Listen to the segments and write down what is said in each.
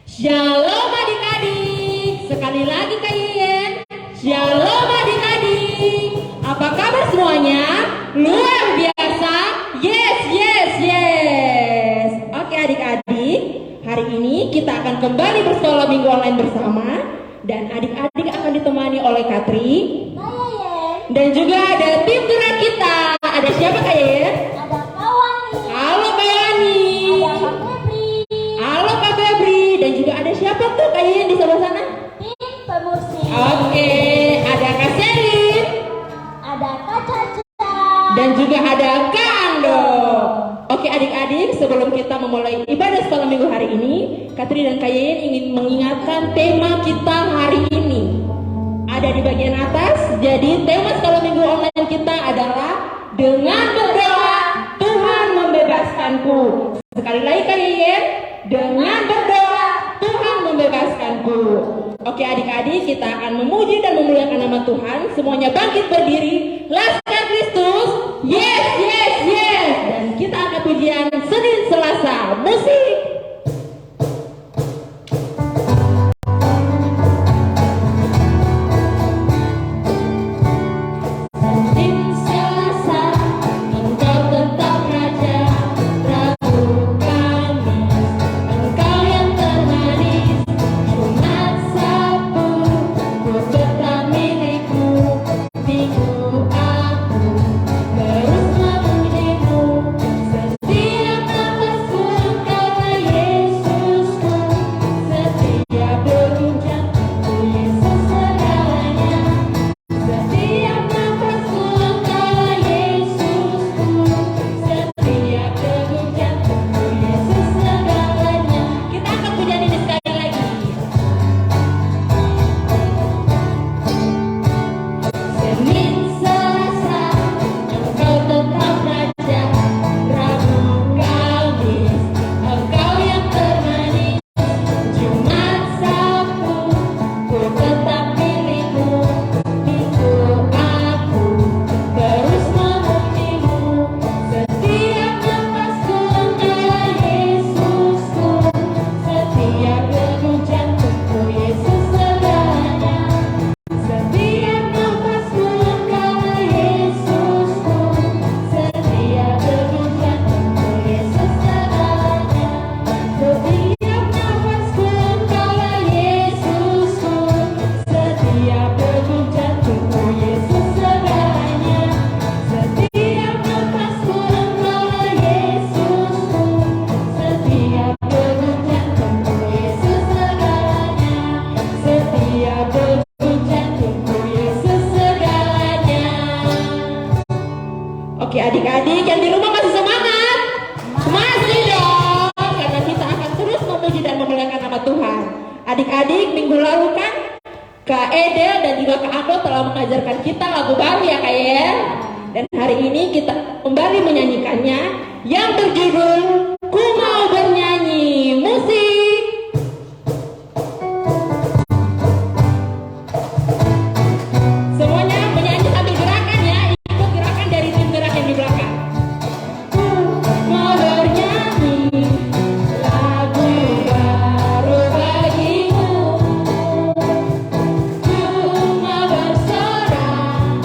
Shalom adik-adik, sekali lagi Kak Yeyen. Shalom adik-adik, apa kabar semuanya? Luar biasa, yes, yes, yes. Oke adik-adik, hari ini kita akan kembali bersekolah minggu online bersama. Dan adik-adik akan ditemani oleh Katri dan juga ada tim gerak kita. Ada siapa Kak Yeyen? Ada Kak Wani. Halo Kak Wani. Ada Kak Febri. Halo Kak Febri. Dan juga ada siapa tuh Kak Yeyen di sebelah sana? Tim pemusik. Oke, ada Kak Selin. Ada Kak Caca. Dan juga ada Kak Ando. Oke adik-adik, sebelum kita memulai ibadah sekolah minggu hari ini, Katri dan Kak Yeyen ingin mengingatkan tema kita hari ini. Ada di bagian atas. Jadi tema sekolah minggu online kita adalah dengan berdoa Tuhan membebaskanku. Sekali lagi Kak Yeyen, dengan berdoa Tuhan membebaskanku. Oke adik-adik, kita akan memuji dan memuliakan nama Tuhan. Semuanya bangkit berdiri. Laskar Kristus. Yes, yes, yes. Dan kita akan pujian Senin Selasa. Musik. Oke adik-adik yang di rumah masih semangat? Masih dong, karena kita akan terus memuji dan memuliakan nama Tuhan. Adik-adik, minggu lalu kan Kak Edel dan juga Kak Ando telah mengajarkan kita lagu baru ya Kak Yeyen. Dan hari ini kita kembali menyanyikannya yang berjudul Ku Mau Bernyanyi. Musik. Semuanya menyanyi sambil gerakan ya, ikut gerakan dari tim gerak yang di belakang. Ku mau bernyanyi lagu baru bagimu. Ku mau bersorak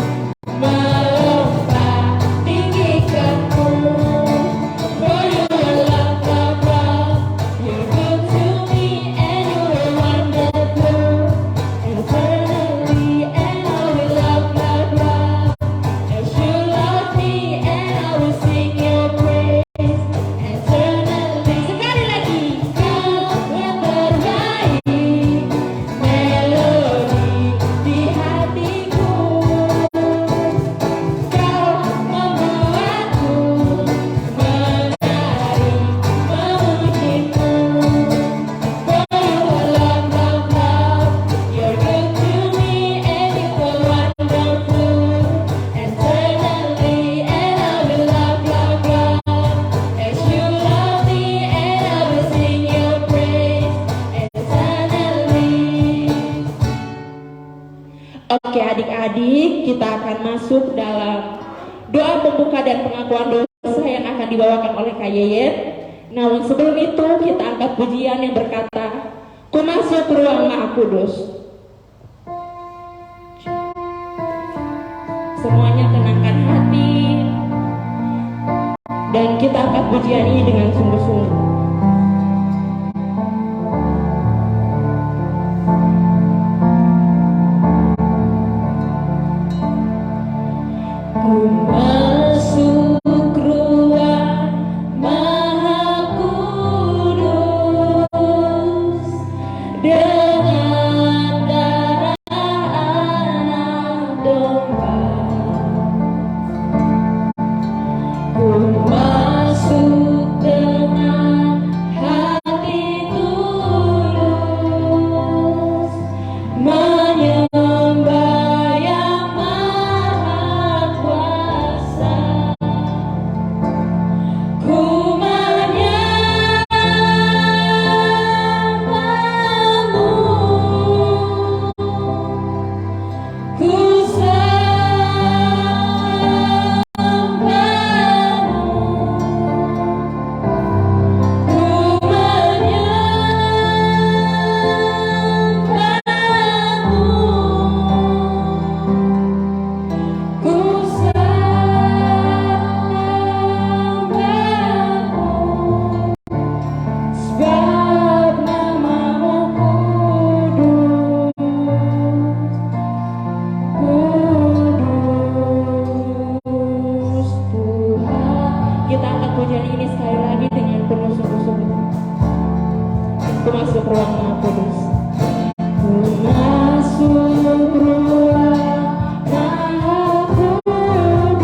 melompat tinggikanmu. For you are love, love, love. You're good to me and you're wonderful. Eternally and I will love, love, love. As you love me and I will sing your praise. Eternally. Sekali lagi. Kau yang bernyanyi melodi di hatiku. Kau membuatku menari memujimu. For you are love, love, love. You're good to me and you are wonderful. Eternally and I will love, love, love. As you love me and I will sing your praise. Eternally. Oke adik-adik, kita akan masuk dalam doa pembuka dan pengakuan dosa yang akan dibawakan oleh Kak Yeyen. Namun sebelum itu kita angkat pujian yang berkata, Ku masuk ruang Maha Kudus. Semuanya tenangkan hati dan kita angkat pujian ini dengan sungguh-sungguh. Ku masuk ruang Maha Kudus dengan darah anak domba. Ku masuk dengan hati tulus menyembah Yang Maha Kuasa. Ku menyembahmu, ku sebab namamu kudus Tuhan. Kita angkat pujian ini sekali lagi dengan penuh sungguh-sungguh. Ku masuk ruang Maha Kudus. Ku masuk ruang Maha Kudus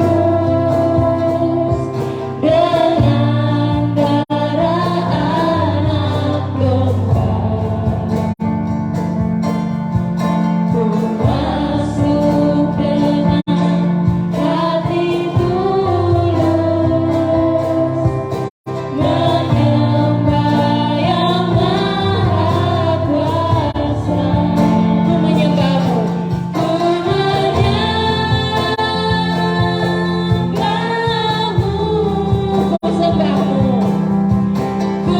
dengan darah anak domba. Ku masuk dengan hati tulus menyembah Yang Maha Kuasa. Ku menyembahmu, ku menyembahmu, ku sembahmu, ku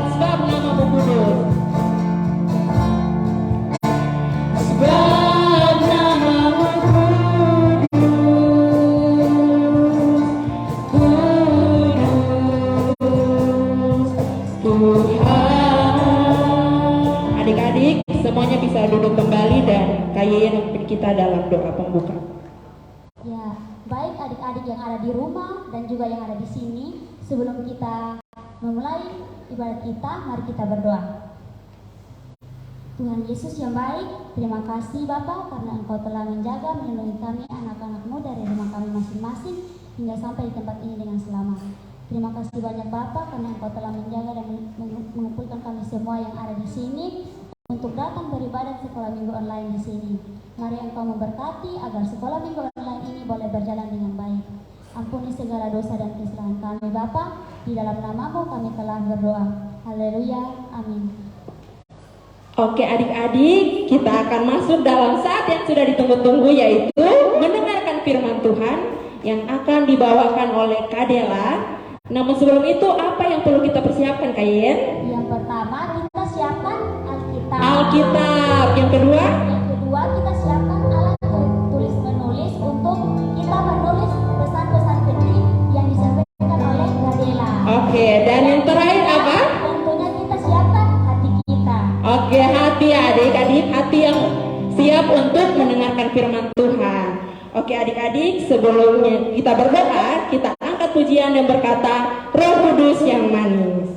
sebab namamu kudus. Sebab namamu kudus Tuhan. Adik-adik semuanya bisa duduk kembali dan Kayen memimpin kita dalam doa pembuka. Ya, baik adik-adik yang ada di rumah dan juga yang ada di sini, sebelum kita memulai ibadat kita, mari kita berdoa. Tuhan Yesus yang baik, terima kasih Bapa karena Engkau telah menjaga, melindungi kami anak-anak-Mu dari rumah kami masing-masing hingga sampai di tempat ini dengan selamat. Terima kasih banyak Bapa karena Engkau telah menjaga dan mengumpulkan kami semua yang ada di sini untuk datang beribadah sekolah minggu online di sini. Mari Engkau memberkati agar sekolah minggu online ini boleh berjalan dengan baik. Ampuni segala dosa dan kesalahan kami Bapa, di dalam namamu kami telah berdoa. Haleluya, amin. Oke adik-adik, kita akan masuk dalam saat yang sudah ditunggu-tunggu, yaitu mendengarkan firman Tuhan yang akan dibawakan oleh Kadela. Namun sebelum itu, apa yang perlu kita persiapkan, Kayen? Yang pertama, kita siapkan Alkitab. Alkitab. Yang kedua? Yang kedua, kita siapkan alat tulis menulis untuk kita menulis pesan-pesan penting yang disampaikan oleh Kadela. Oke, dan yang terakhir apa? Tentunya kita siapkan hati kita. Oke, hati adik-adik, hati yang siap untuk mendengarkan firman Tuhan. Oke adik-adik, sebelumnya kita berdoa, kita angkat pujian dan berkata, Roh Kudus yang manis.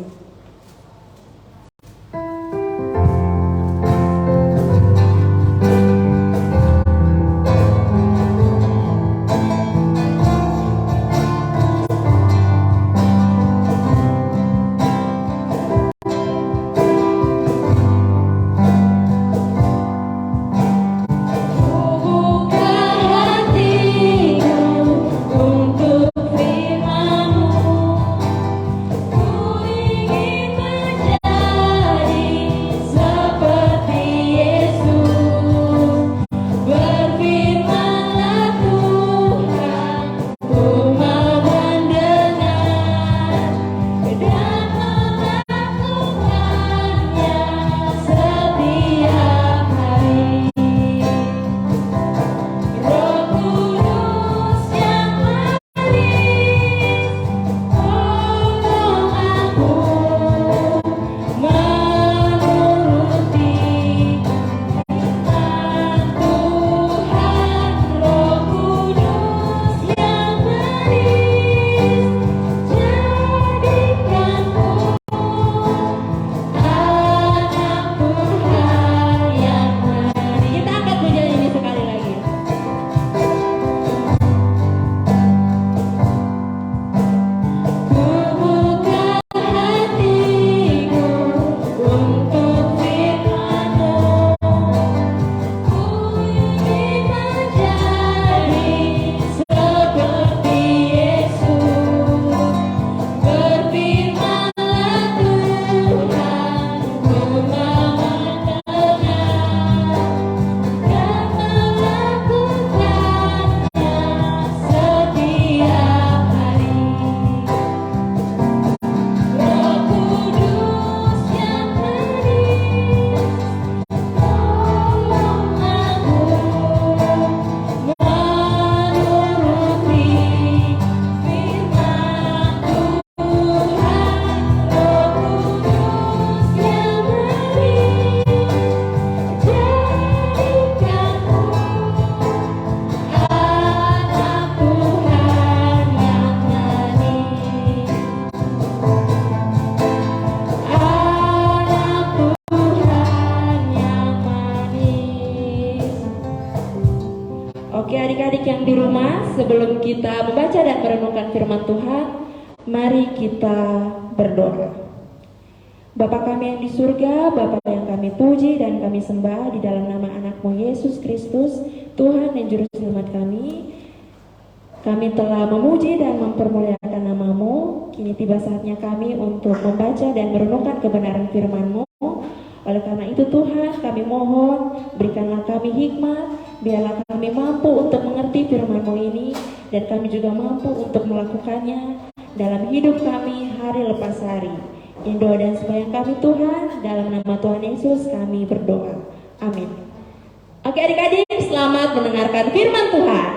rumah, sebelum kita membaca dan merenungkan firman Tuhan, mari kita berdoa. Bapa kami yang di surga, Bapa yang kami puji dan kami sembah di dalam nama anak-Mu Yesus Kristus, Tuhan dan Juru Selamat kami. Kami telah memuji dan mempermuliakan nama-Mu. Kini tiba saatnya kami untuk membaca dan merenungkan kebenaran firman-Mu. Oleh karena itu Tuhan, kami mohon berikanlah kami hikmat, biarlah kami mampu untuk mengerti firman-Mu ini, dan kami juga mampu untuk melakukannya dalam hidup kami hari lepas hari. Ini doa dan sembahyang kami Tuhan, dalam nama Tuhan Yesus kami berdoa. Amin. Oke adik-adik, selamat mendengarkan firman Tuhan.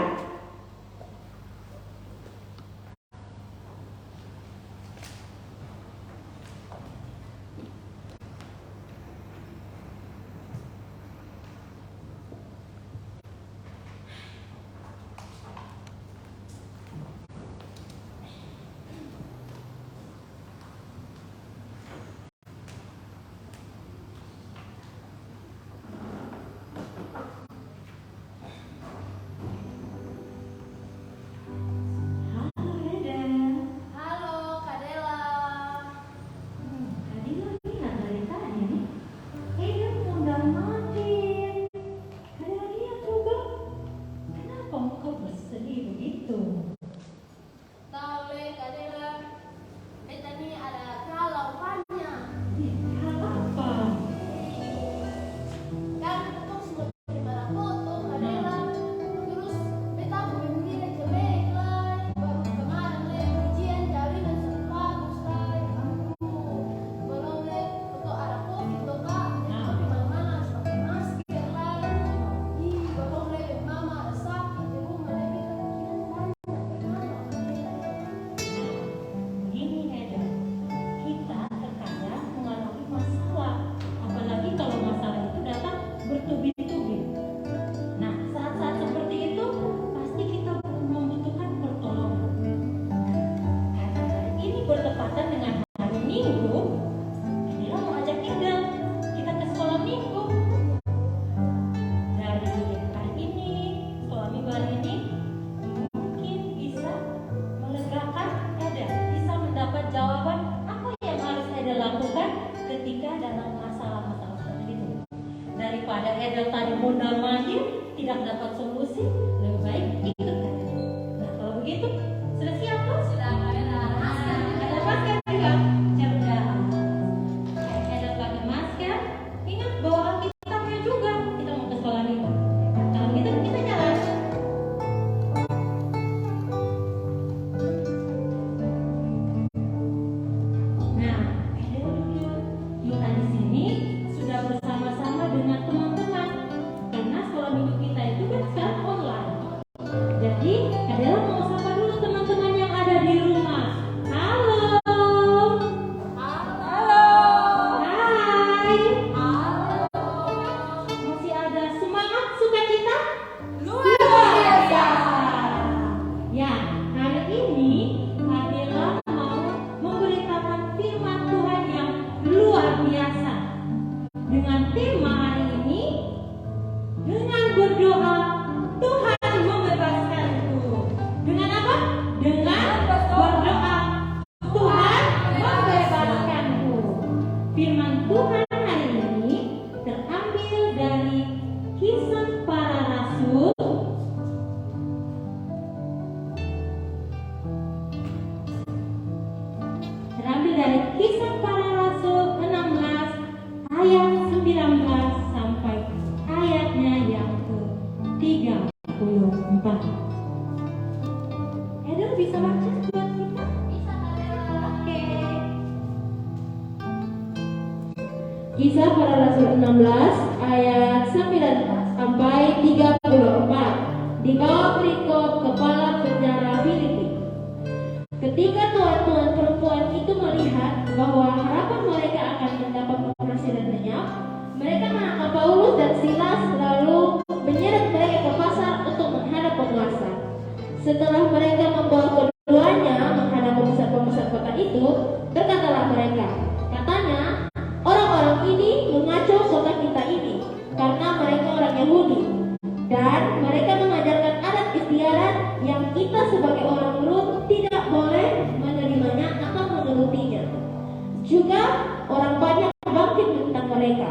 Daripada Edel tadi modal mahir tidak dapat solusi, lebih baik ikut Edel. Nah kalau begitu sudah siap kan? Sudah. Ada masker juga, cerdas. Edel pakai masker. Ingat bawa Alkitabnya juga. Kita mau ke sekolah minggu. Kalau gitu kita jalan. Nah, Edel dulu. Kita di sini sudah bersama-sama dengan teman-teman karena sekolah minggu kita itu kan sekarang online. Jadi Adela mau sapa dulu teman-teman yang ada di rumah. Halo. Halo. Hai. Halo. Masih ada semangat sukacita? Luar biasa. Ya, hari ini Adela mau memberitakan firman Tuhan yang luar biasa. Dengan tema hari ini, dengan berdoa Tuhan membebaskanku. Dengan apa? Dengan berdoa Tuhan membebaskanku. Firman Tuhan hari ini terambil dari Kisah Para Rasul Kisah Para Rasul 16 ayat 19 sampai ayatnya yang ke-34. Edel bisa baca buat kita? Bisa, Oke. Kisah Para Rasul 16 ayat 19 sampai 34. Dikawal perikop kepala penjara Filipi. Ketika tuan-tuan perempuan itu melihat bahwa harapan mereka akan mendapat penghasilan lenyap, mereka menangkap Paulus dan Silas lalu menyeret mereka ke pasar untuk menghadap penguasa. Setelah mereka membawa keduanya menghadap pemusat-pemusat kota itu, berkatalah mereka, katanya, orang-orang ini mengacau kota kita ini karena mereka orang Yahudi dan mereka mengajarkan adat istiadat juga orang banyak bangkit menentang mereka.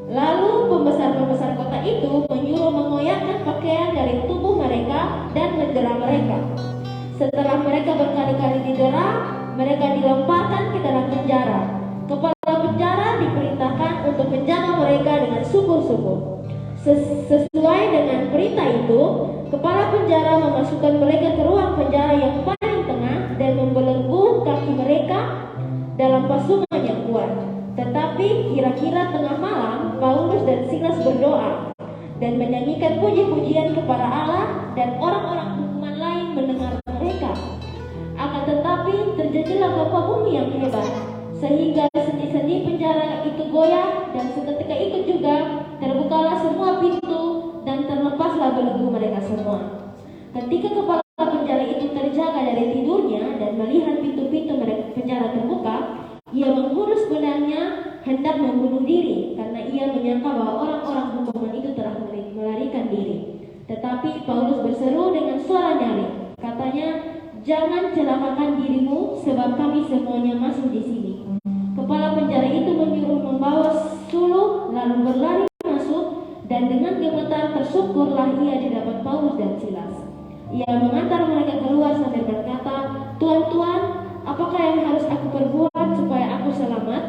Lalu pembesar-pembesar kota itu menyuruh mengoyakkan pakaian dari tubuh mereka dan mendera mereka. Setelah mereka berkali-kali didera, mereka dilemparkan ke dalam penjara. Kepala penjara diperintahkan untuk menjaga mereka dengan sungguh-sungguh. Sesuai dengan perintah itu, kepala penjara memasukkan mereka ke ruang penjara yang paling tengah dan membelenggu kaki mereka dalam pasungan yang kuat. Tetapi kira-kira tengah malam, Paulus dan Silas berdoa dan menyanyikan puji-pujian kepada Allah, dan orang-orang hukuman lain mendengar mereka. Akan tetapi terjadilah gempa bumi yang hebat, sehingga sendi-sendi penjara itu goyah, dan seketika itu juga terbukalah semua pintu dan terlepaslah belenggu mereka semua. Ketika kepala penjara itu terjaga dari tidurnya dan melihat pintu-pintu penjara terbuka, ia menghunus benangnya hendak membunuh diri, karena ia menyangka bahwa orang-orang hukuman itu telah melarikan diri. Tetapi Paulus berseru dengan suara nyaring, katanya, "Jangan celakakan dirimu, sebab kami semuanya masuk di sini." Kepala penjara itu menyuruh membawa suluh, lalu berlari masuk, dan dengan gemetar tersyukurlah ia didapat Paulus dan Silas. Ia mengantar mereka keluar sambil berkata, "Tuan-tuan, apakah yang harus aku perbuat supaya aku selamat?"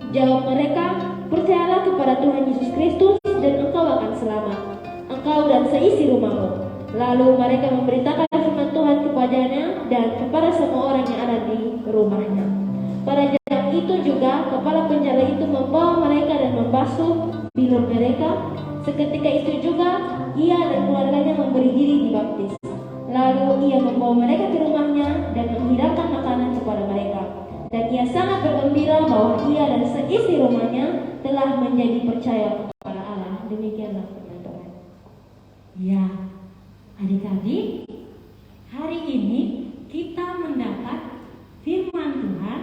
Jawab mereka, "Percayalah kepada Tuhan Yesus Kristus dan engkau akan selamat, engkau dan seisi rumahmu." Lalu mereka memberitakan firman Tuhan kepadanya dan kepada semua orang yang ada di rumahnya. Pada jam itu juga kepala penjara itu membawa mereka dan membasuh bilur mereka. Seketika itu juga ia dan keluarganya memberi diri dibaptis. Lalu ia membawa mereka ke rumahnya dan menghidangkan makanan kepada mereka. Dan ia sangat bergembira bahwa ia dan seisi rumahnya telah menjadi percaya kepada Allah. Demikianlah firman Tuhan. Ya, adik-adik, hari ini kita mendapat firman Tuhan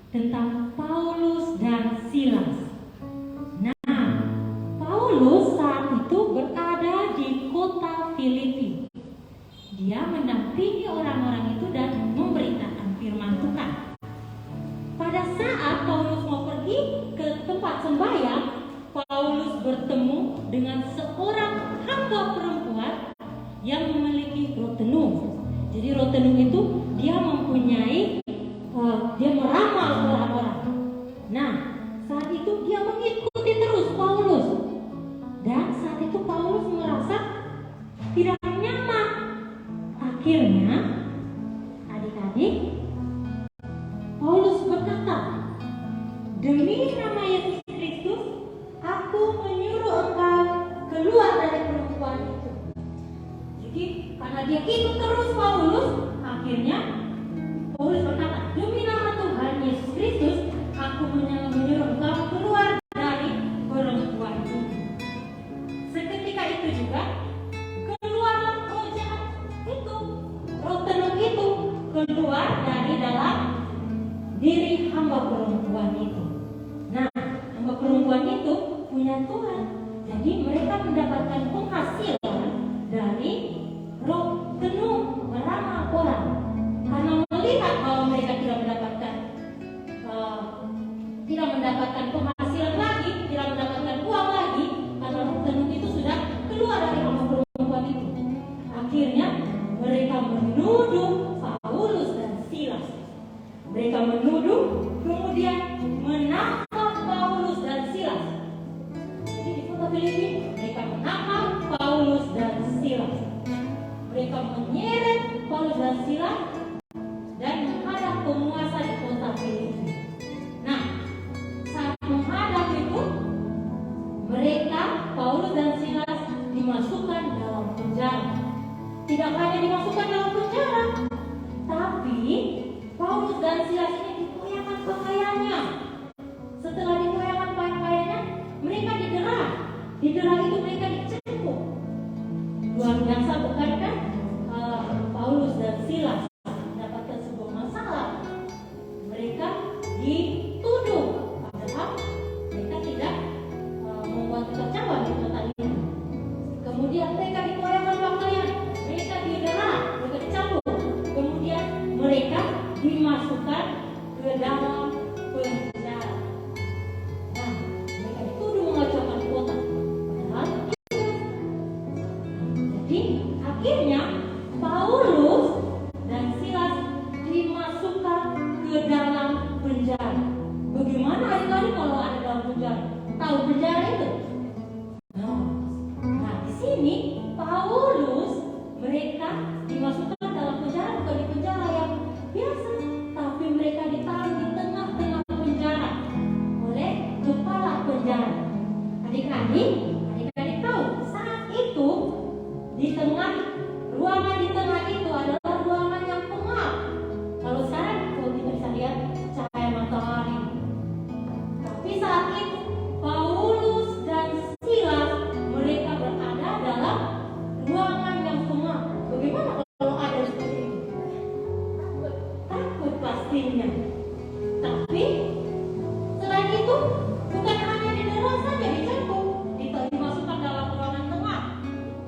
tentang Paulus dan Silas. Nah, Paulus saat itu berada di kota Filipi. Dia mendampingi orang-orang itu dan memberitakan firman Tuhan. Pada saat Paulus mau pergi ke tempat sembahyang, Paulus bertemu dengan seorang hamba perempuan yang memiliki roh tenung. Jadi roh tenung itu dia mempunyai, dia meramal orang-orang. Nah, saat itu dia mengikuti terus Paulus. Dan saat itu Paulus merasa tidak nyaman. Akhirnya, adik-adik, Paulus berkata, "Demi nama Yesus Kristus, aku menyuruh engkau keluar dari perempuan itu." Jadi karena dia ikut terus Paulus, akhirnya Paulus berkata, "Demi nama Tuhan Yesus Kristus, aku menyuruh engkau keluar dari perempuan itu." Seketika itu juga keluarlah roh jahat itu, roh tenung itu keluar dari dalam diri hamba perempuan itu. Nah, hamba perempuan itu punya Tuhan, jadi mereka mendapatkan penghasilan dari roh tenung meramal orang. Karena melihat bahwa mereka tidak mendapatkan penghasilan lagi, tidak mendapatkan uang lagi, karena roh tenung itu sudah keluar dari hamba perempuan itu. Akhirnya mereka menuduh Paulus dan Silas. Mereka menuduh, kemudian menangkap Paulus dan Silas. Jadi di kota Filipi mereka menangkap Paulus dan Silas. Mereka menyeret Paulus dan Silas dan menghadap penguasa di kota Filipi. Nah, saat menghadap itu, mereka, Paulus dan Silas, dimasukkan dalam penjara. Tidak hanya dimasukkan dalam penjara, tapi Paulus dan Silas ini dikoyakkan pakaiannya. Setelah dikoyakkan pakaiannya, mereka didera. Didera itu mereka dicekuk. Luar biasa bukan kan? Paulus dan Silas mendapatkan sebuah masalah. Mereka dituduh, padahal mereka tidak membuat kekacauan di kota ini. Kemudian mereka dikoyakkan pakaian, mereka didera, mereka dicambuk. Kemudian mereka dimasukkan ke dalam penjara. penjara. Bagaimana adik-adik kalau ada dalam penjara? Tahu penjara itu? Nah, di sini Paulus mereka dimasukkan dalam penjara, bukan di penjara yang biasa, tapi mereka ditaruh di tengah-tengah penjara oleh kepala penjara. Adik-adik tahu saat itu di tengah ruangan di tengah itu adalah ruangan yang pengap. Kalau sekarang kalau kita bisa lihat cahaya matahari. Tapi saat itu Paulus dan Silas mereka berada dalam ruangan yang pengap. Bagaimana kalau ada seperti itu? Takut pastinya. Tapi selain itu bukan hanya didera saja dicambuk, dimasukkan dalam ruangan tengah.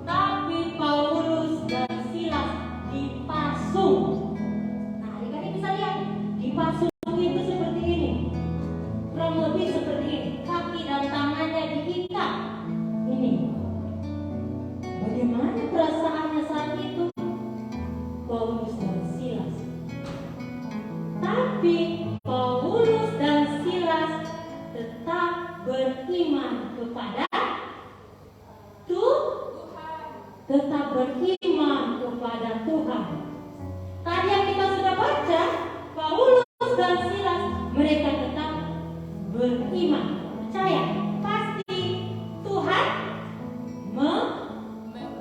Tapi Paulus dan Silas dipasung. Nah, adik-adik bisa lihat dipasung itu seperti ini. Kurang lebih seperti ini. Kaki dan tangannya diikat. Ini. Bagaimana perasaannya saat itu? Paulus dan Silas. Tapi Paulus dan Silas tetap beriman kepada Tuhan. Tetap beriman kepada Tuhan. Tadi yang kita sudah baca, Paulus dan Silas mereka tetap beriman, percaya pasti Tuhan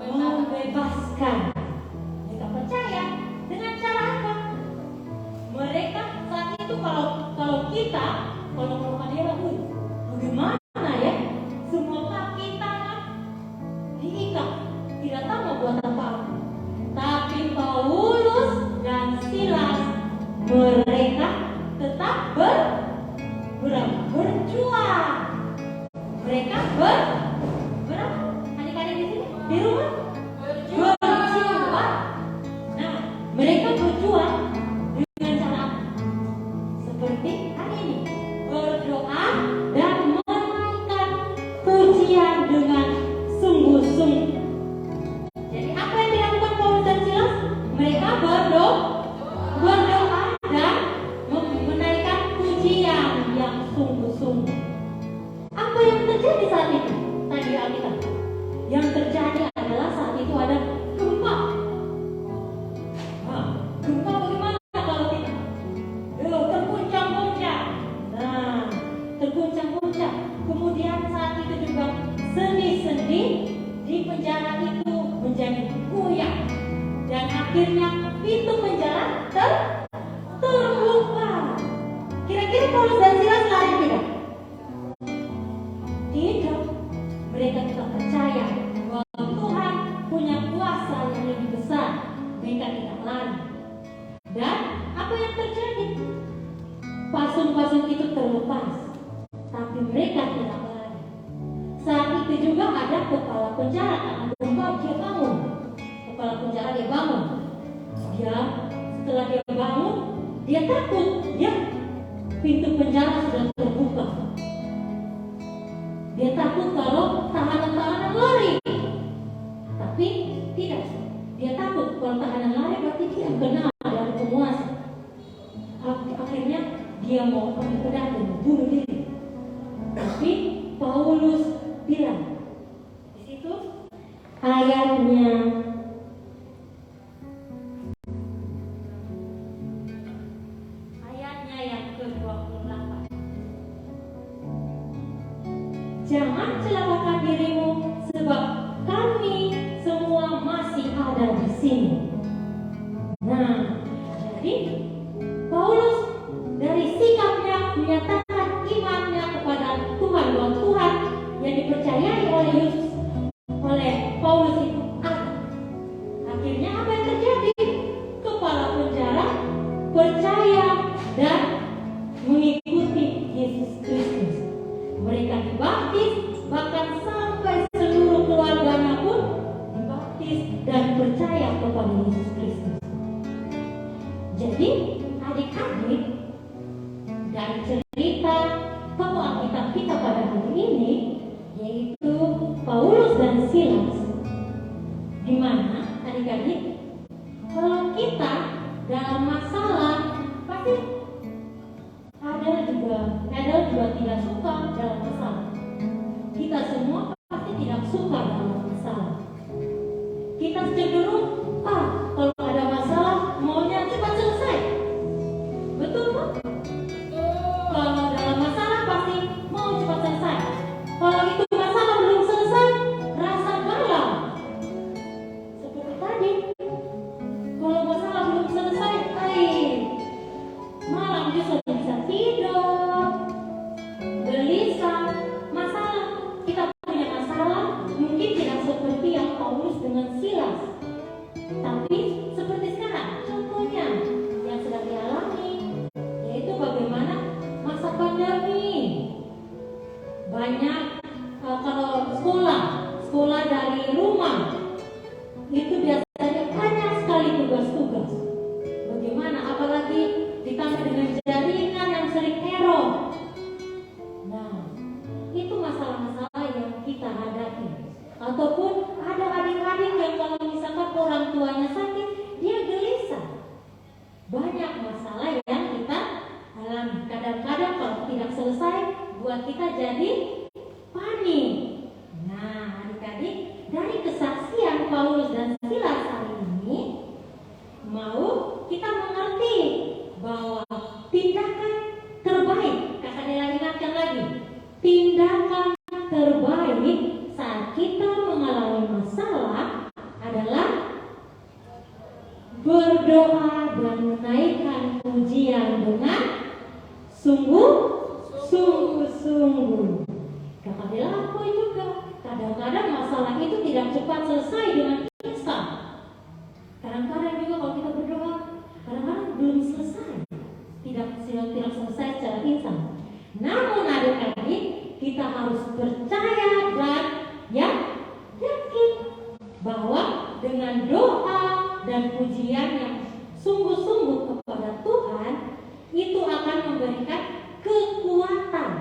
membebaskan. Mereka percaya dengan cara apa? Mereka saat itu kalau kita adil, bagaimana ya? Semua kaki tangan diikat, tidak tahu mau buat apa. Tapi Paulus dan Silas mereka tetap berjuang. Mereka berapa? Adik-adik di sini di rumah berjuang. Nah, mereka berjuang dengan cara apa? Seperti hari ini, berdoa dan menaikkan pujian dengan sungguh-sungguh. Jadi apa yang dilakukan Paulus dan Silas? Mereka berdoa dan menaikkan pujian yang sungguh-sungguh. Apa yang terjadi saat itu? Tadi Alkitab. Yang terjadi adalah saat itu ada gempa. Nah, gempa bagaimana kalau kita? Terguncang-guncang. Nah, terguncang-guncang. Kemudian saat itu juga sendi-sendi di penjara itu menjadi goyang. Dan akhirnya pintu penjara terbuka. Kira-kira Paulus dan Silas lari tidak? Tidak. Mereka tetap percaya bahwa Tuhan punya kuasa yang lebih besar. Mereka tidak lari. Dan apa yang terjadi? Pasung-pasung itu terlepas, tapi mereka tidak lari. Saat itu juga ada kepala penjara karena gempa dia bangun. Kepala penjara dia bangun. Setelah dia bangun, dia takut. Ya, pintu penjara sudah terbuka. Dia takut kalau tahanan-tahanan lari. Tapi tidak. Dia takut kalau tahanan lari berarti dia kena dari penguasa. Akhirnya dia mau pergi ke dalam bunuh diri. Tapi Paulus bilang di situ ayatnya yang ke-28. Jangan celakakan dirimu sebab kami semua masih ada di sini. Nah, jadi Paulus dari sikapnya menyatakan imannya kepada Tuhan, bahwa Tuhan yang dipercayai oleh Yesus, oleh Paulus itu ada. Akhirnya apa yang terjadi? Kepala penjara percaya dan mengikuti Yesus Kristus. Mereka dibaptis, bahkan sampai seluruh keluarganya pun dibaptis dan percaya kepada Yesus Kristus. Jadi adik-adik, dari cerita tokoh Alkitab kita pada hari ini, yaitu Paulus dan Silas, di mana adik-adik, kalau kita dalam masalah pasti ada Daryl juga tidak suka dalam masalah. Kita semua pasti tidak suka dalam masalah. Kita cenderung, kalau ada masalah maunya cepat selesai. Betul kan? Kalau dalam masalah pasti mau cepat selesai. Kalau itu masalah belum selesai, rasa galau. Seperti tadi, kalau masalah belum selesai, malam justru bisa tidur, gelisah. Masalah, kita punya masalah mungkin tidak seperti yang Paulus dengan Silas, tapi seperti sekarang contohnya yang sedang dialami, yaitu bagaimana masa pandemi. Banyak kalau sekolah dari rumah itu biasanya banyak sekali tugas-tugas. Bagaimana apalagi ditambah dengan jaringan yang sering error. Nah, itu masalah-masalah yang kita hadapi. Ataupun ada adik-adik yang kalau misalkan orang tuanya sakit, dia gelisah. Banyak masalah yang kita alami. Kadang-kadang kalau tidak selesai, buat kita jadi panik. Nah, adik-adik, dari kesaksian Paulus dan Silas hari ini, mau kita mengerti bahwa tindakan terbaik, Kakak Dela ingatkan lagi, tindakan terbaik saat kita mengalami masalah adalah berdoa dan menaikkan pujian dengan sungguh-sungguh. Kakak Dela aku juga kadang-kadang masalah itu tidak cepat selesai dengan instan. Kadang-kadang juga kalau kita berdoa, kadang-kadang belum selesai, tidak selesai secara instan. Namun adik-adik, kita harus percaya dan yakin bahwa dengan doa dan pujian yang sungguh-sungguh kepada Tuhan, itu akan memberikan kekuatan.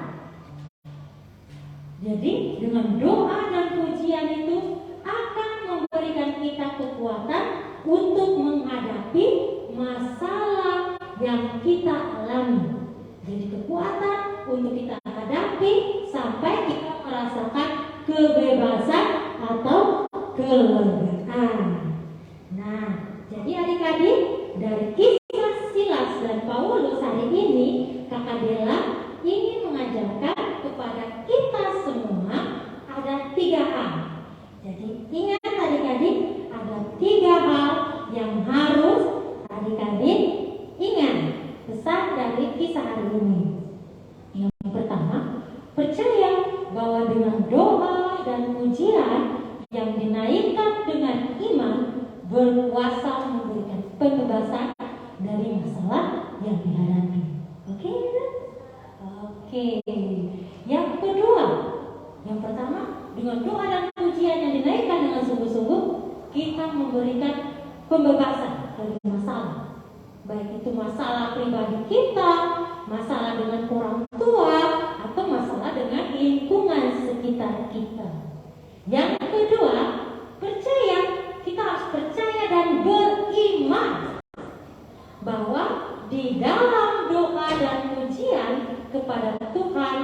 Jadi dengan doa dan pujian itu akan memberikan kita kekuatan untuk menghadapi masalah yang kita alami. Jadi kekuatan untuk kita hadapi sampai kita merasakan kebebasan atau kelegaan. Nah, jadi adik-adik, dari kisah Silas dan Paulus hari ini, Kakak Dela ingin mengajarkan kepada kita semua ada 3 hal. Jadi ingat adik-adik, ada 3 hal yang harus adik-adik ingat pesan dari kisah hari ini. Yang pertama, percaya bahwa dengan doa dan pujian yang dinaikkan dengan iman berkuasa memberikan pembebasan dari masalah yang dihadapi. Oke? Oke. Yang kedua, yang pertama, dengan doa dan pujian yang dinaikkan dengan sungguh-sungguh, kita memberikan pembebasan dari masalah. Baik itu masalah pribadi kita, masalah dengan orang tua, atau masalah dengan lingkungan sekitar kita. Yang kedua, percaya. Kita harus percaya dan beriman bahwa di dalam doa dan pujian kepada Tuhan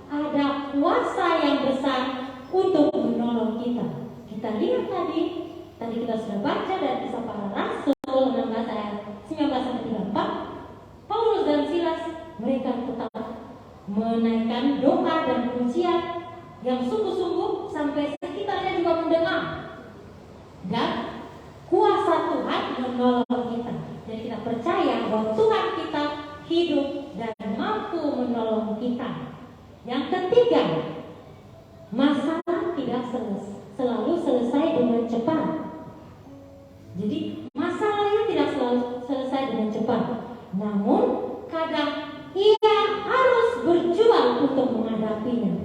ada kuasa yang besar untuk menolong kita. Kita lihat tadi kita sudah baca dari Kisah Para Rasul 16 ayat 19-34. Paulus dan Silas, mereka tetap menaikkan doa dan pujian yang sungguh-sungguh sampai sekitarnya juga mendengar. Dan kuasa Tuhan menolong kita. Jadi kita percaya bahwa Tuhan kita hidup dan mampu menolong kita. Yang ketiga, masalah tidak selalu selesai dengan cepat. Jadi masalahnya tidak selalu selesai dengan cepat. Namun kadang ia harus berjuang untuk menghadapinya.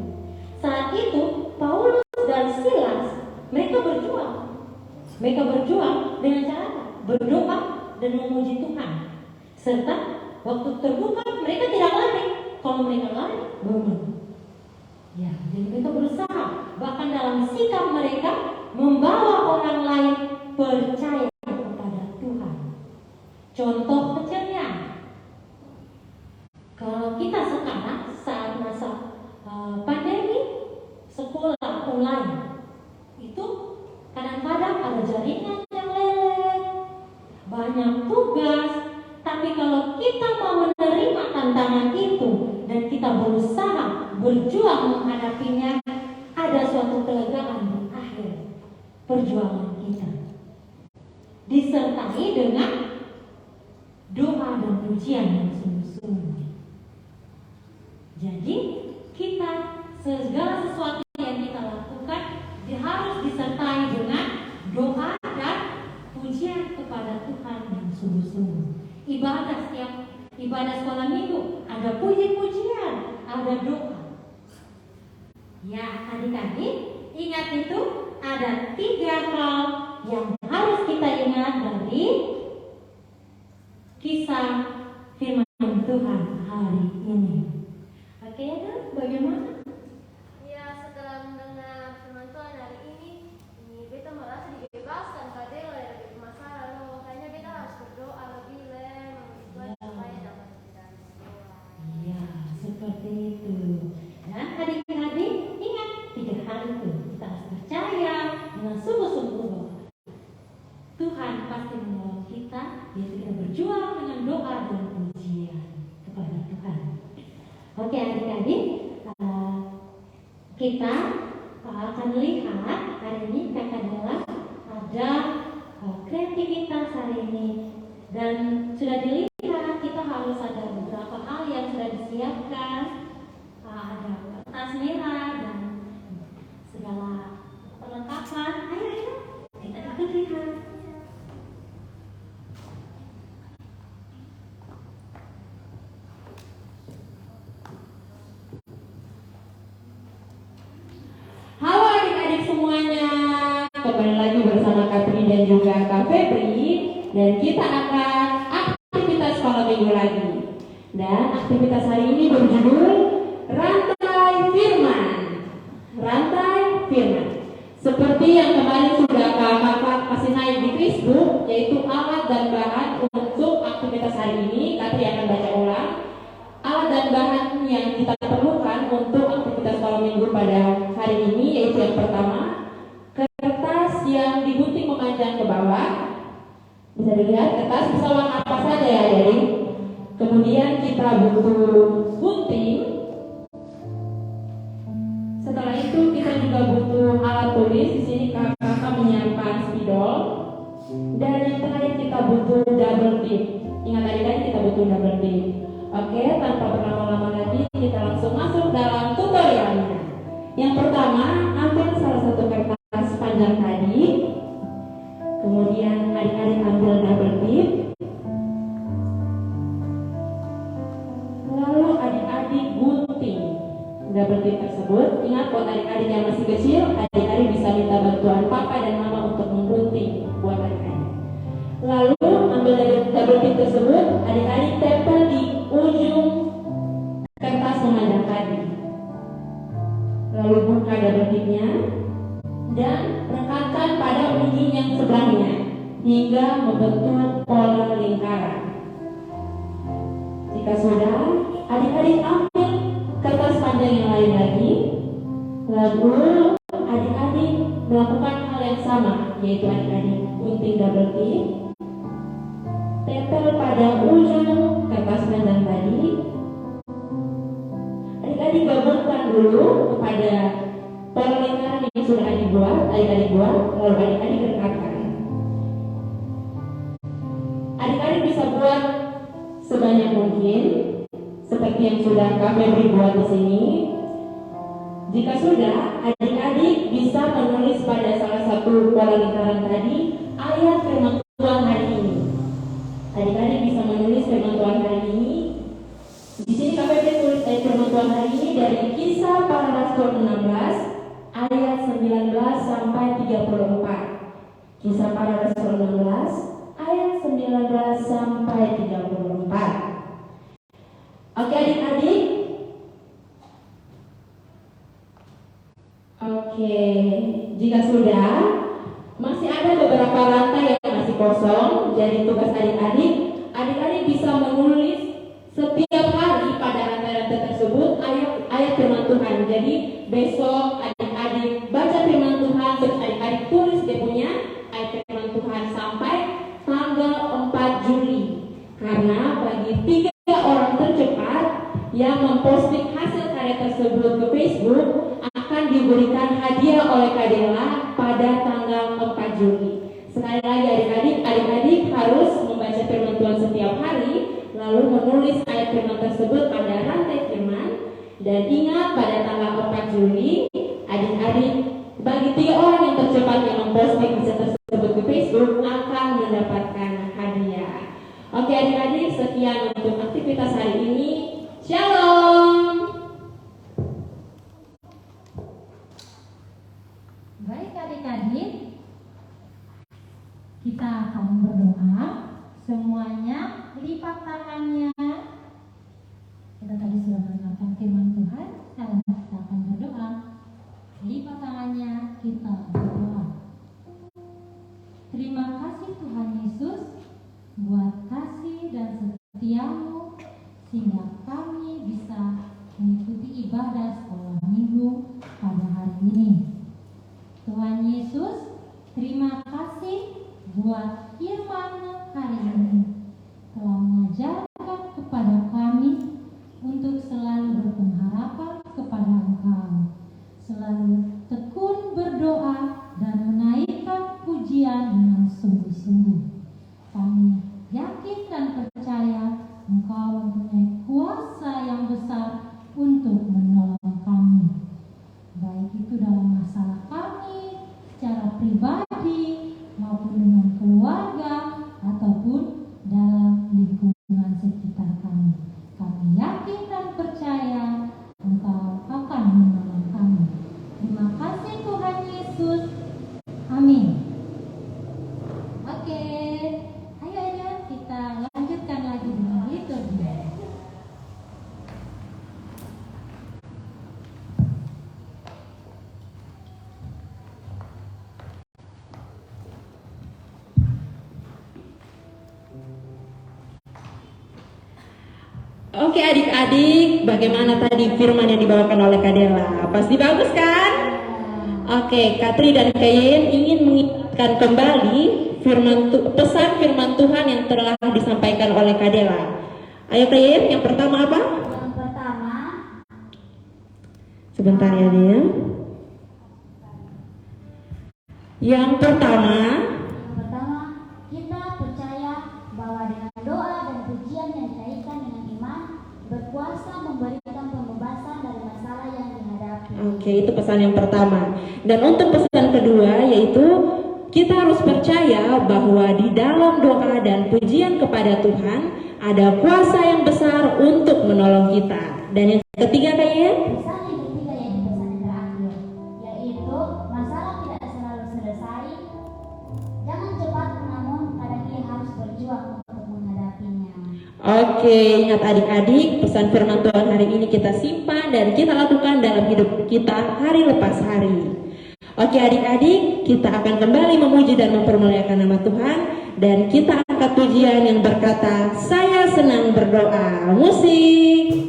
Saat itu Paulus dan Silas, mereka berjuang. Mereka berjuang dengan cara berdoa dan memuji Tuhan. Serta waktu terbuka mereka tidak lari. Kalau mereka lari, bangun. Ya, jadi mereka berusaha. Bahkan dalam sikap mereka membawa orang lain percaya kepada Tuhan. Contoh kecilnya, kalau kita sekarang saat kita berusaha berjuang menghadapinya, ada suatu kelegaan di akhir perjuangan kita, disertai dengan doa dan pujian yang sungguh-sungguh. Jadi kita segala sesuatu yang kita lakukan harus disertai dengan doa dan pujian kepada Tuhan yang sungguh-sungguh. Ibadah sekolah minggu ada puji-pujian, ada doa. Ya, adik-adik, ingat itu ada 3 hal yang harus kita ingat dari kisah firman Tuhan hari ini. Oke, bagaimana? Ya, setelah mendengar firman Tuhan hari ini beta merasa dibebaskan kadang dari masalah lo. Makanya beta harus berdoa lebih Tuhan supaya dapat kita berdoa. Iya, seperti itu. Dan adik-adik ingat 3 hal itu. Kita harus percaya dengan sungguh-sungguh bahwa Tuhan pasti menolong kita, yaitu kita berjuang dengan doa dan pujian kepada Tuhan. Oke adik-adik, kita akan lihat hari ini adalah ada kreativitas hari ini, dan sudah dilihat kita harus ada beberapa hal yang sudah disiapkan, ada kertas merah dan segala perlengkapan. Ayo kita ikut lihat. Halo adik-adik semuanya, kembali lagi bersama Katri dan juga Kak Febri, dan kita akan aktivitas sekolah minggu lagi. Dan aktivitas hari ini berjudul Rantai Firman. Rantai Firman. Seperti yang kemarin sudah kakak kasih naik di Facebook, yaitu alat dan bahan untuk aktivitas hari ini. Katri akan baca ulang. Alat dan bahan yang kita perlukan untuk aktivitas sekolah minggu pada hari ini, yaitu yang pertama, kertas yang digunting memanjang ke bawah. Bisa dilihat, kertas bisa warna apa saja ya adik. Kemudian kita butuh gunting. Setelah itu kita juga butuh alat tulis. Di sini kakak menyiapkan spidol. Dan yang terakhir kita butuh double tip. Ingat adik-adik, kita butuh double tip. Oke, tanpa berlama-lama lagi kita langsung masuk dalam tutorialnya. Yang pertama, ambil salah satu kertas panjang tadi. Kemudian adik-adik ambil double tip. Lalu adik-adik gunting double tip tersebut. Ingat, buat adik-adik yang masih kecil, adik-adik bisa minta bantuan papa dan mama untuk menggunting buat adik-adik. Lalu ambil double tip tersebut, adik-adik tempel di ujung kertas memanjang tadi. Lalu buka double tipnya dan rekatkan pada ujung yang sebelahnya hingga membentuk pola lingkaran. Jika sudah, adik-adik ambil kertas panjang yang lain lagi. Lalu adik-adik melakukan hal yang sama, yaitu adik-adik gunting double tip, tempel pada ujung kertas panjang tadi. Adik-adik gabungkan dulu kepada pola lingkaran yang sudah adik-adik buat, lalu adik-adik rekatkan. Adik-adik bisa buat sebanyak mungkin, seperti yang sudah Kak Febri buat di sini. Jika sudah, adik-adik bisa menulis pada salah satu pola lingkaran tadi ayat firman Tuhan hari ini. Adik-adik bisa menulis firman Tuhan hari ini. Di sini Kak Febri tulis firman Tuhan hari ini dari Kisah Para Rasul 16 ayat 19 sampai 34. Kisah Para Rasul 16 ayat 19 sampai 34. Oke adik-adik. Oke, jika sudah, masih ada beberapa rantai yang masih kosong. Jadi tugas adik-adik bisa menulis setiap hari pada rantai-rantai tersebut ayat firman Tuhan. Jadi besok adik-adik baca firman Tuhan, terus adik-adik tulis dia punya ayat firman Tuhan sampai tanggal 4 Juli. Karena bagi 3 orang tercepat yang memposting hasil karya tersebut ke Facebook akan diberikan hadiah oleh Kadela pada tanggal 4 Juli. Sekali lagi adik-adik harus membaca firman Tuhan setiap hari, lalu menulis ayat firman tersebut pada rantai firman, dan ingat pada tanggal 4 Juli adik-adik bagi 3 orang yang tercepat yang memposting hasil tersebut ke Facebook akan mendapatkan hadiah. Oke adik-adik, sekian untuk aktivitas hari ini. Shalom. Baik adik-adik, kita akan berdoa. Semuanya lipat tangannya. Kita tadi sudah mendengarkan firman Tuhan. Sekarang kita akan berdoa. Lipat tangannya, kita berdoa. Terima kasih Tuhan Yesus buat kasih dan setiamu, sehingga kami bisa mengikuti ibadah sekolah minggu pada hari ini. Tuhan Yesus, terima kasih buat firman hari ini telah mengajarkan kepada kami untuk selalu berpengharapan kepada Engkau, selalu tekun berdoa dan menaikkan pujian dengan sungguh-sungguh. Kami yakin dan percaya Engkau mempunyai kuasa yang besar untuk menolong kami, baik itu dalam masalah kami secara pribadi maupun dengan keluarga ataupun dalam lingkungan sekitar kami. Kami yakin dan percaya Engkau akan menolong kami. Terima kasih Tuhan Yesus. Amin. Oke, ayo kita lanjutkan lagi dengan liturgi. Oke adik-adik, bagaimana tadi firman yang dibawakan oleh Kadela? Pasti bagus kan? Oke, Katri dan Kayen ingin mengingatkan kembali pesan firman Tuhan yang telah disampaikan oleh Kadela. Ayo Kayen, yang pertama apa? Yang pertama, Sebentar ya dia. Yang pertama, kita percaya bahwa dengan doa dan pujian yang dikaitkan dengan iman berkuasa memberikan pembebasan dari masalah yang dihadapi. oke, itu pesan yang pertama. Dan untuk pesan kedua yaitu kita harus percaya bahwa di dalam doa dan pujian kepada Tuhan ada kuasa yang besar untuk menolong kita. Dan yang ketiga kayaknya Pesan yang ketiga yaitu pesan yang terakhir, yaitu masalah tidak selalu selesai. Jangan cepat, namun kadang ia harus berjuang untuk menghadapinya. Oke, ingat adik-adik, pesan firman Tuhan hari ini kita simpan dan kita lakukan dalam hidup kita hari lepas hari. Oke adik-adik, kita akan kembali memuji dan mempermuliakan nama Tuhan. Dan kita angkat pujian yang berkata, saya senang berdoa. Musik.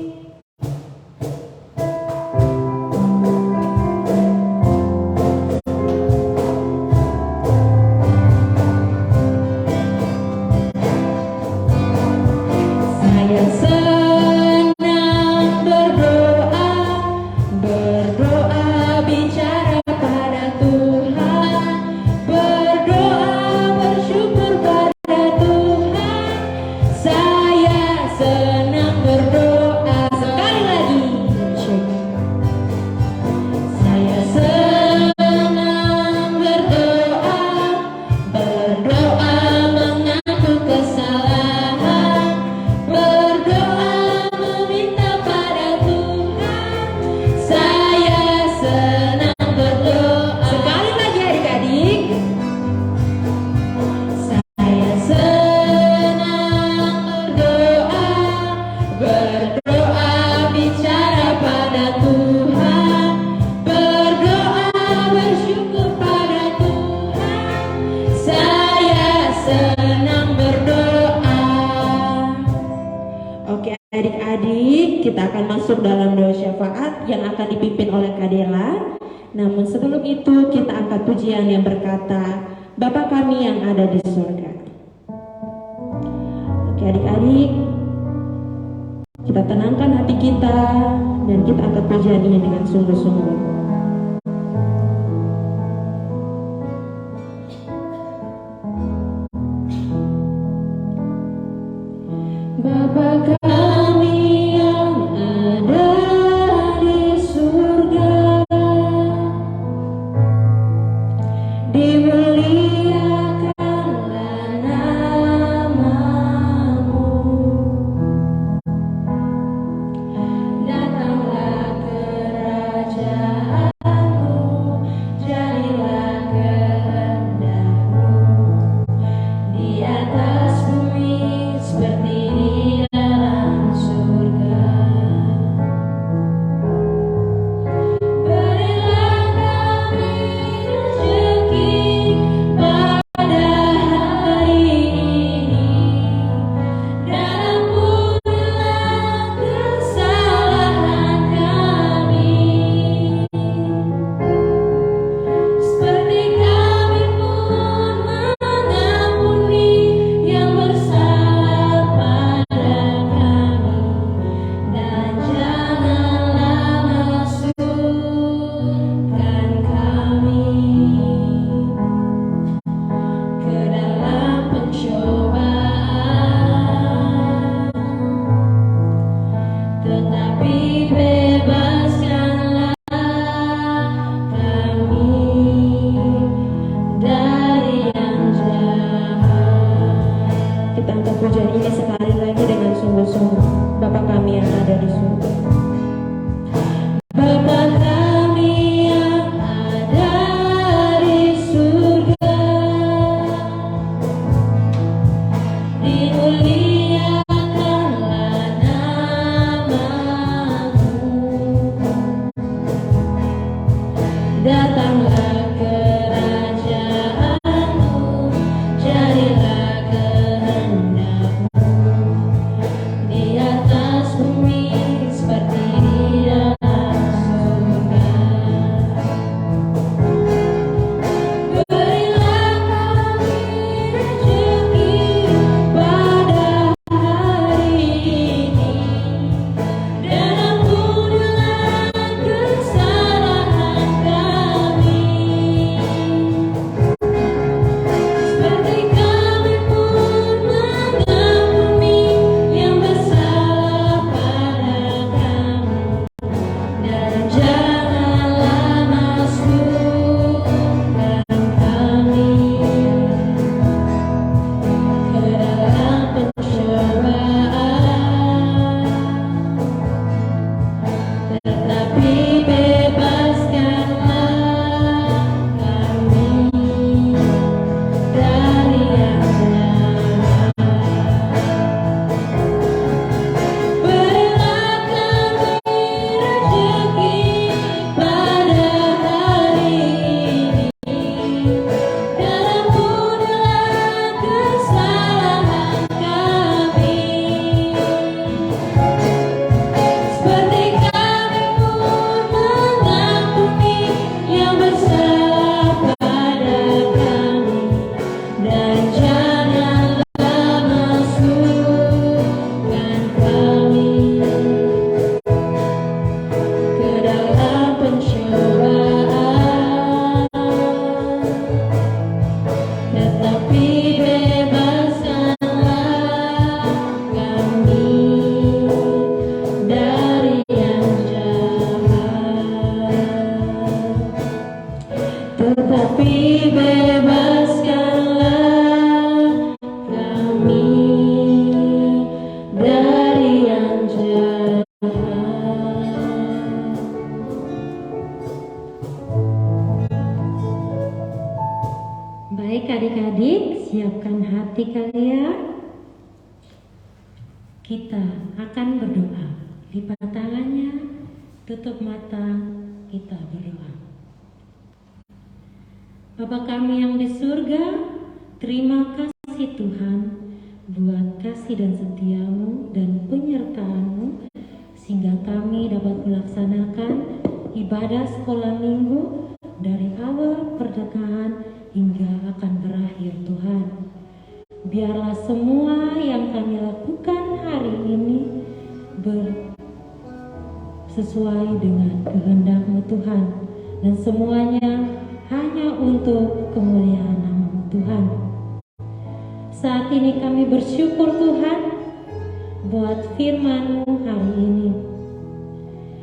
Saya senang berdoa, bicara pada Tuhan, berdoa bersyukur pada Tuhan. Saya senang berdoa. Sekali lagi, saya senang berdoa, mengaku kesalahan, berdoa meminta pada Tuhan. Saya senang berdoa. Sekali lagi adik-adik. Saya senang berdoa, bicara pada Tuhan, berdoa bersyukur pada Tuhan. Saya senang berdoa. Oke adik-adik, kita akan masuk dalam doa syafaat yang akan dipimpin oleh Kadela. Namun sebelum itu kita angkat pujian yang berkata, Bapa kami yang ada di surga. Oke adik-adik, Kita tenangkan hati kita dan kita angkat pujiannya dengan sungguh-sungguh. Bapa kami yang ada di surga, dimuliakanlah namamu, datanglah kerajaanmu, jadilah kehendakmu di atas bumi seperti di dalam surga. Berilah kami rezeki pada hari ini, dan ampunilah kesalahan kami, seperti kami pun mengampuni yang bersalah pada kami, dan janganlah masukkan kami ke dalam pencobaan, tetapi bebaskanlah kami dari yang jahat. Kita angkat pujian ini sekali lagi dengan sungguh-sungguh. Bapa kami yang ada di surga. Bapa kami yang ada di surga, dimuliakanlah namamu, datanglah kerajaanmu, jadilah kehendakmu di atas bumi seperti di dalam surga. Berilah kami rezeki pada hari ini, dan ampunilah kesalahan kami, seperti kami pun mengampuni yang bersalah pada kami, dan janganlah masukkan kami ke dalam pencobaan, tetapi bebaskanlah kami dari yang jahat. Berilah kami rezeki pada hari ini, dan ampunilah kesalahan kami, seperti kami pun mengampuni yang bersalah pada kami, dan janganlah masukkan kami ke dalam pencobaan, tetapi bebaskanlah kami dari yang jahat. Tetapi bebaskanlah kami dari yang jahat. Baik adik-adik, siapkan hati kalian. Kita akan berdoa. Lipat tangannya, tutup mata, kita berdoa. Bapa kami yang di surga, terima kasih Tuhan buat kasih dan setiamu dan penyertaanmu, sehingga kami dapat melaksanakan ibadah sekolah minggu dari awal pertengahan hingga akan berakhir Tuhan. Biarlah semua yang kami lakukan hari ini sesuai dengan kehendak-Mu Tuhan, dan semuanya hanya untuk kemuliaan nama-Mu Tuhan. Saat ini kami bersyukur Tuhan buat firman-Mu hari ini.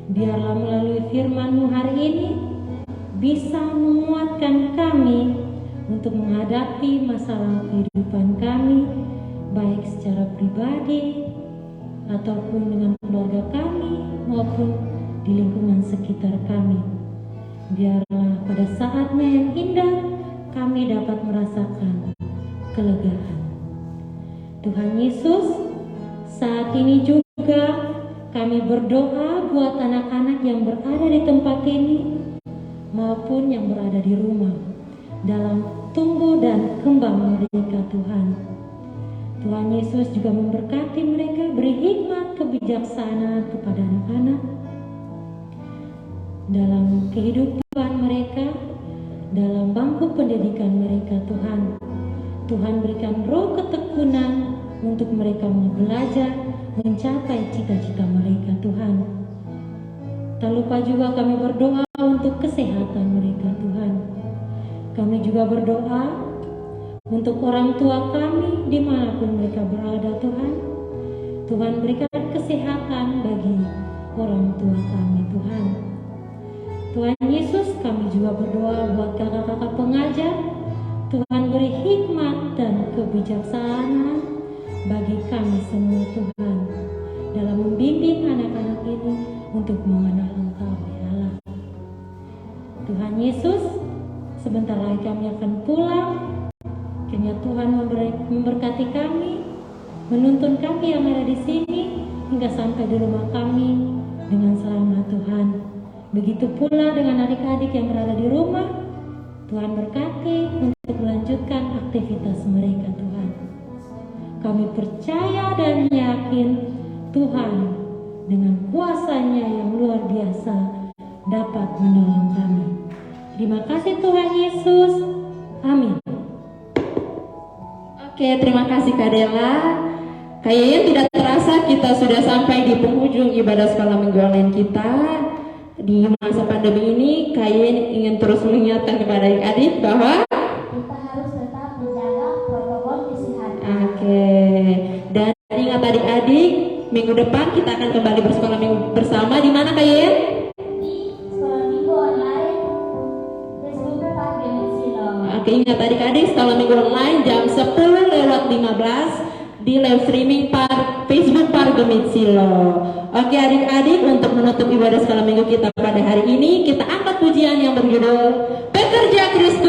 Biarlah melalui firman-Mu hari ini bisa menguatkan kami untuk menghadapi masalah kehidupan kami, baik secara pribadi ataupun dengan keluarga kami maupun di lingkungan sekitar kami. Biarlah pada saatnya yang indah kami dapat merasakan kelegaan. Tuhan Yesus, saat ini juga kami berdoa buat anak-anak yang berada di tempat ini maupun yang berada di rumah dalam tumbuh dan kembang mereka Tuhan. Tuhan Yesus juga memberkati mereka, beri hikmat kebijaksanaan kepada anak-anak dalam kehidupan mereka, dalam bangku pendidikan mereka Tuhan. Tuhan berikan roh ketekunan untuk mereka mau belajar mencapai cita-cita mereka Tuhan. Tak lupa juga kami berdoa untuk kesehatan mereka Tuhan. Kami juga berdoa untuk orang tua kami dimanapun mereka berada Tuhan. Tuhan berikan kesehatan bagi orang tua kami Tuhan. Tuhan Yesus, kami juga berdoa buat kakak-kakak pengajar. Tuhan beri hikmat dan kebijaksanaan bagi kami semua Tuhan dalam membimbing anak-anak ini untuk mengenal Engkau ya Allah. Tuhan Yesus, sebentar lagi kami akan pulang. Kiranya Tuhan memberkati kami, menuntun kami yang ada di sini hingga sampai di rumah kami dengan selamat Tuhan. Begitu pula dengan adik-adik yang berada di rumah. Tuhan berkati untuk melanjutkan aktivitas mereka Tuhan. Kami percaya dan yakin Tuhan dengan kuasa-Nya yang luar biasa dapat menolong kami. Terima kasih Tuhan Yesus. Amin. Oke, terima kasih Kak Dela. Kayaknya tidak terasa kita sudah sampai di penghujung ibadah sekolah minggu online kita. Di masa pandemi ini, kayaknya ingin terus mengingatkan kepada adik-adik bahwa Kita harus tetap menjaga protokol kesehatan. Oke, dan ingat adik-adik, minggu depan kita akan kembali bersekolah minggu bersama di mana Kayaknya? Di sekolah minggu online Facebook Pak Gemit Silo. Oke, ingat adik-adik, sekolah minggu online jam 10:15 di live streaming Facebook Pargemit Silo. Oke adik-adik, untuk menutup ibadah sekolah minggu kita pada hari ini, kita angkat pujian yang berjudul Pekerja Kristus